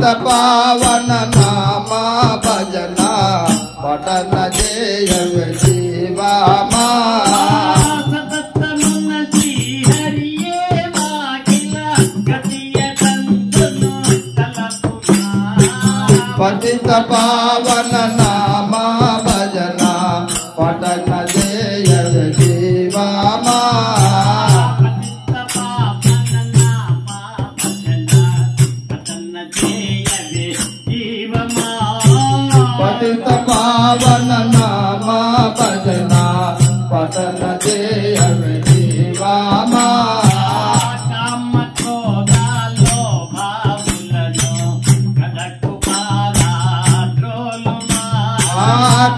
పావన నామ భజన పఠన జయ జీవామా పతిత పావన నామ భజన పఠన జయ జీవామా పతిత పావన నామ భజన పఠన జయ జీవామా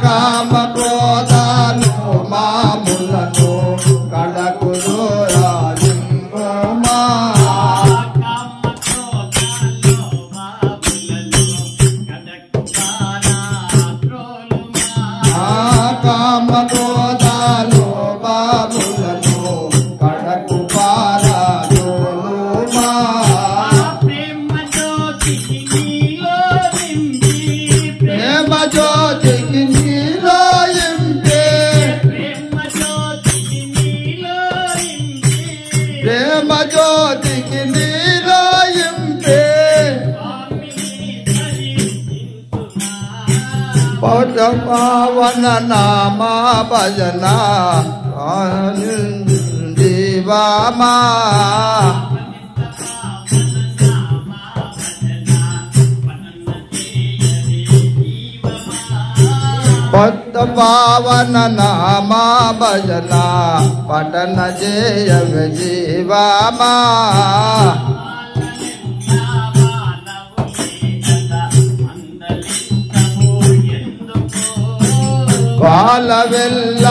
కామ క్రోధాలు మాములను కడకులు రాజింబమా కామ క్రోధాలు మాములను కడకు పారాజోలుమా ప్రేమ జ్యోతికి నీలో ఇంపే ప్రేమ జ్యోతికి నీలో ఇంపే పౌట పావన నామ భజన జీవామా పద్మ పావన నామ భజన పఠన జయ జీవామా బాల వెళ్ళాయేలా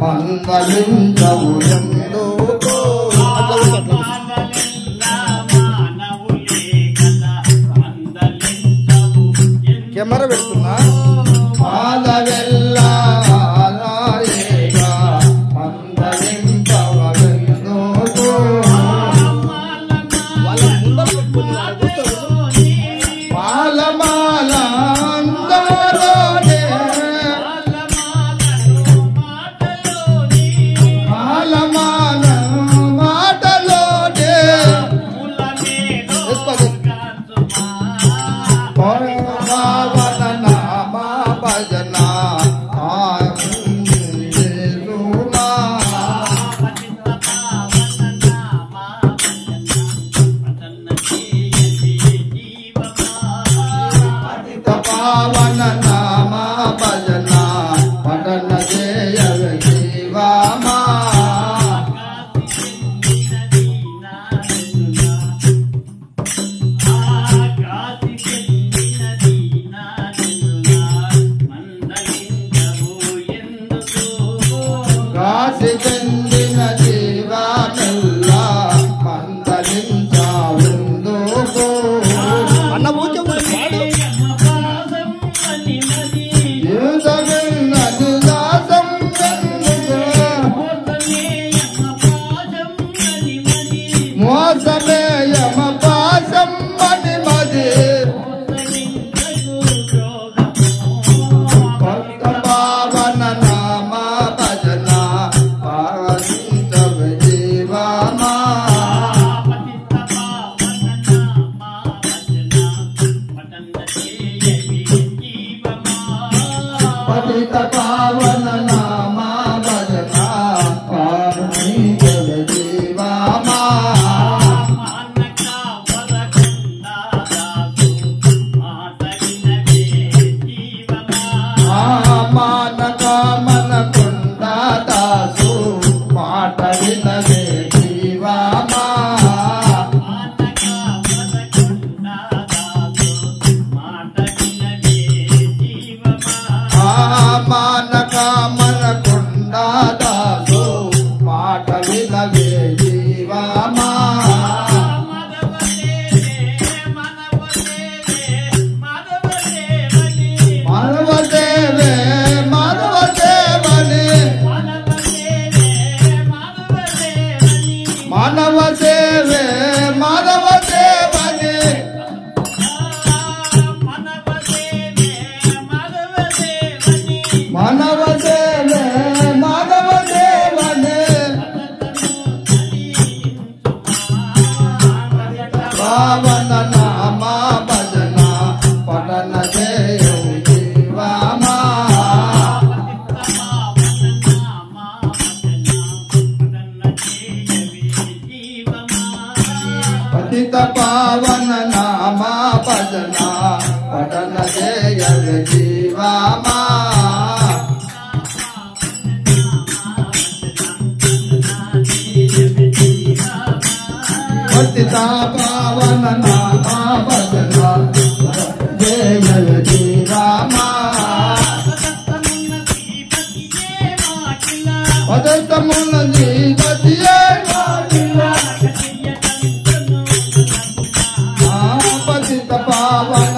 మందలించవు ఎందుకో కెమెరా పెడుతున్నా బాల వెళ్ళాయేలా మందలించవు ఎందుకో మాల అందరోనే మాల మాటలోనే పావన నామ భజన పావన నామ భజన పఠన చేయు జీవమా పతిత పావన నామ భజన పఠన చేయు జీవమా పతిత పావన నామ భజన జయ జీవమా పదతమున జీవతియే పతిత పావన